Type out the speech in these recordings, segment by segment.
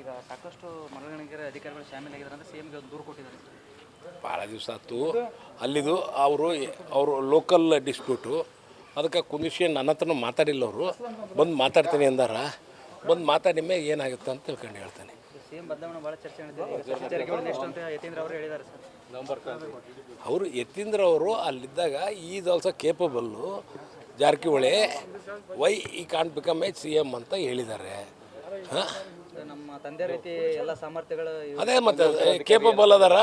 ಈಗ ಸಾಕಷ್ಟು ಮರಳಿಗೆ ಅಧಿಕಾರಿಗಳು ಶಾಮೀಲಾಗಿದ್ದಾರೆ ಅಂತ ಸಿಎಂಗೆ ಒಂದು ದೂರು ಕೊಟ್ಟಿದ್ದಾರೆ. ಭಾಳ ದಿವಸ ಆಯ್ತು ಅಲ್ಲಿದು ಅವರು ಲೋಕಲ್ ಡಿಸ್ಪ್ಯೂಟು, ಅದಕ್ಕೆ ಕುಂದಿಸಿ ನನ್ನ ಹತ್ರನೂ ಮಾತಾಡಿಲ್ಲ. ಅವರು ಬಂದು ಮಾತಾಡ್ತೀನಿ ಅಂದಾರ, ಬಂದು ಮಾತಾಡಿ ಮೇಲೆ ಏನಾಗುತ್ತೆ ಅಂತ ತಿಳ್ಕೊಂಡು ಹೇಳ್ತಾನೆ. ಸಿಎಂ ಬದಲಾವಣೆ ಭಾಳ ಚರ್ಚೆ ನಡೆದಿದೆ. ನೆಕ್ಸ್ಟ್ ಅಂತ ಯತೀಂದ್ರ ಅವರು ಹೇಳಿದ್ದಾರೆ ಸರ್. ಅವರು ಯತೀಂದ್ರ ಅವರು ಅಲ್ಲಿದ್ದಾಗ ಈಸ್ ಆಲ್ಸೋ ಕೇಪಬಲ್ಲು. ಜಾರಕಿಹೊಳಿ ವೈ ಈ can't become A C M ಅಂತ ಹೇಳಿದ್ದಾರೆ. ಹಾಂ, ನಮ್ಮ ತಂದೆ ರೀತಿ ಎಲ್ಲ ಸಾಮರ್ಥ್ಯಗಳು ಅದೇ ಮತ್ತು ಕೇಪಬಲ್ ಅದಾರ,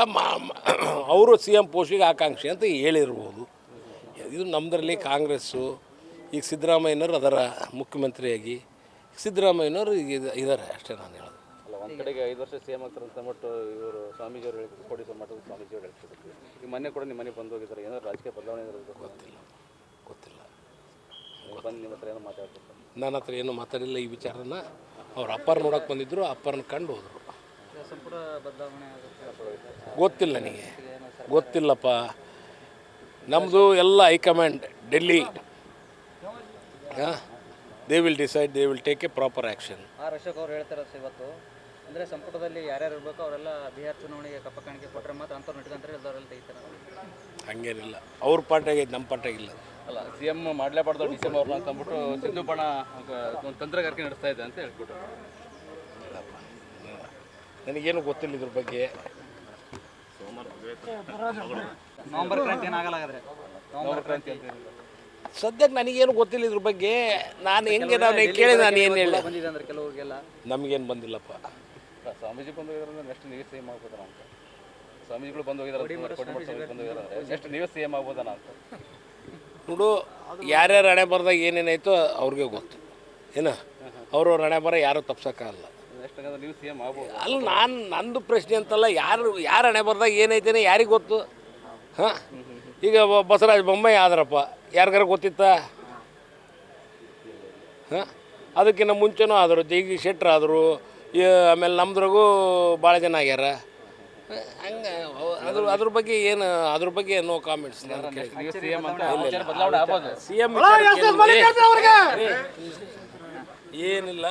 ಅವರು ಸಿ ಎಮ್ ಪೋಸ್ಟಿಗೆ ಆಕಾಂಕ್ಷಿ ಅಂತ ಹೇಳಿರ್ಬೋದು. ಇದು ನಮ್ಮದ್ರಲ್ಲಿ ಕಾಂಗ್ರೆಸ್ಸು ಈಗ ಸಿದ್ದರಾಮಯ್ಯನವ್ರು ಅದರ ಮುಖ್ಯಮಂತ್ರಿಯಾಗಿ ಸಿದ್ದರಾಮಯ್ಯನವರು ಇದ್ದಾರೆ ಅಷ್ಟೇ ನಾನು ಹೇಳೋದು. ಅಲ್ಲ, ಒಂದು ಕಡೆಗೆ 5 ವರ್ಷ ಸಿ ಎಮ್ ಆಗ್ತಾರೆ ಅಂತ ಅಂದ್ಬಿಟ್ಟು ಇವರು ಸ್ವಾಮೀಜಿಯವರು ಹೇಳ್ತಿದ್ರು, ಕೋಟೇಶ್ವರ ಮಠದ ಸ್ವಾಮೀಜಿಯವರು ಹೇಳ್ತಿದ್ರು. ಈಗ ಮೊನ್ನೆ ಕೂಡ ನಿಮ್ಮ ಮನೆಗೆ ಬಂದು ಹೋಗಿದ್ದಾರೆ, ಏನಾದ್ರು ರಾಜಕೀಯ ಬದಲಾವಣೆ ಇರೋದು ಗೊತ್ತಿಲ್ಲ. ಬಂದು ನಿಮ್ಮ ಹತ್ರ ಏನೋ ಮಾತಾಡ್ತಿರ್ತಾರೆ. ನನ್ನ ಹತ್ರ ಏನೂ ಮಾತಾಡಿಲ್ಲ ಈ ವಿಚಾರನ. ಅವ್ರ ಅಪ್ಪರ ನೋಡೋಕೆ ಬಂದಿದ್ದರು, ಅಪ್ಪರನ್ನ ಕಂಡು ಹೋದರು. ಸಂಪೂರ್ಣ ಬದಲಾವಣೆ ಆಗುತ್ತೆ ಗೊತ್ತಿಲ್ಲ ನನಗೆ, ಗೊತ್ತಿಲ್ಲಪ್ಪ. ನಮ್ಮದು ಎಲ್ಲ high command Delhi, they will decide, they will take a proper action. R Ashok ಅವ್ರು ಹೇಳ್ತಾರೆ ಇವತ್ತು, ಅಂದರೆ ಸಂಪುಟದಲ್ಲಿ ಯಾರ್ಯಾರು ಇರಬೇಕು ಅವರೆಲ್ಲ ಬಿಹಾರ್ ಚುನಾವಣೆಗೆ ಕಪ್ಪ ಕಾಣಿಕೆ ಕೊಟ್ಟರೆ ಮಾತ್ರ ಅಂಥವ್ರು ಇಟ್ಕೊಂತಾರೆ, ಎಲ್ಲವರೆಲ್ಲ ತೆಗಿತಾರೆ. ಹಂಗೇನಿಲ್ಲ, ಅವ್ರ ಪಾರ್ಟಿಯಾಗೈತೆ, ನಮ್ಮ ಪಾರ್ಟಿಯಾಗಿಲ್ಲ. ಅಲ್ಲ, ಸಿ ಎಮ್ ಮಾಡಲೇಬಾರ್ದು ಡಿ ಸಿ ಎಮ್ ಅವ್ರನ್ನ ಅಂತ ಅಂದ್ಬಿಟ್ಟು ಸಿದ್ದು ಬಣ ಒಂದು ತಂತ್ರಗಾರಿಕೆ ನಡೆಸ್ತಾ ಇದೆ ಅಂತ ಹೇಳ್ಬಿಟ್ಟು. ನನಗೇನು ಗೊತ್ತಿಲ್ಲ ಇದ್ರ ಬಗ್ಗೆ. ನವಂಬರ್ ಕ್ರಾಂತಿ ಏನಾಗಲ್ಲ ಹಾಗಾದ್ರೆ. ನವಂಬರ್ ಕ್ರಾಂತಿ ಅಂತ ಸದ್ಯಕ್ಕೆ ನನಗೇನು ಗೊತ್ತಿಲ್ಲ ಇದ್ರ ಬಗ್ಗೆ. ನಾನು ಹೆಂಗೆ ನಾನು ಕೇಳಿ ನಾನು ಏನು ಹೇಳ ಬಂದಿದೆ ಅಂದ್ರೆ ಕೆಲವ್ರಿಗೆಲ್ಲ ನಮಗೇನು ಬಂದಿಲ್ಲಪ್ಪ. ಸ್ವಾಮೀಜಿ ಬಂದು ಹೋಗಿದ್ರೆ ನೆಕ್ಸ್ಟ್ ನೀವೇ ಸಿ ಎಮ್ ಆಗ್ಬೋದನ ಅಂತ. ಸ್ವಾಮೀಜಿಗಳು ಬಂದು ಹೋಗಿದ್ದಾರೆ, ಬಂದು ಹೋಗಿದ್ದಾರೆ, ನೆಕ್ಸ್ಟ್ ನೀವೇ ಸಿ ಎಮ್ ಆಗ್ಬೋದನ ಅಂತ. ನೋಡು, ಯಾರ್ಯಾರು ಹಣೆ ಬರ್ದಾಗ ಏನೇನಾಯ್ತು ಅವ್ರಿಗೆ ಗೊತ್ತು. ಏನು ಅವ್ರವ್ರ ಹಣೆ ಬರ ಯಾರೂ ತಪ್ಸೋಕ್ಕಾಗಲ್ಲ. ನೆಕ್ಸ್ಟ್ ನೀವು ಸಿ ಎಮ್ ಆಗ್ಬೋದು. ಅಲ್ಲ, ನಂದು ಪ್ರಶ್ನೆ ಅಂತಲ್ಲ, ಯಾರು ಹಣೆ ಬರ್ದಾಗ ಏನೈತೇನೆ ಯಾರಿಗೆ ಗೊತ್ತು. ಹಾಂ, ಈಗ ಬಸವರಾಜ ಬೊಮ್ಮಾಯಿ ಆದ್ರಪ್ಪ, ಯಾರಿಗಾರ ಗೊತ್ತಿತ್ತ? ಹಾಂ, ಅದಕ್ಕಿಂತ ಮುಂಚೆನೂ ಆದರು, ಜಗದೀಶ್ ಶೆಟ್ಟರ್ ಆದರು, ಆಮೇಲೆ ನಮ್ದ್ರಾಗೂ ಭಾಳ ಜನ ಆಗ್ಯಾರ. ಹಂಗೆ ಅದ್ರ ಬಗ್ಗೆ ಏನು, ಅದ್ರ ಬಗ್ಗೆ ನೋ ಕಾಮೆಂಟ್ಸ್. ಸಿ ಎಮ್ ಏನಿಲ್ಲ.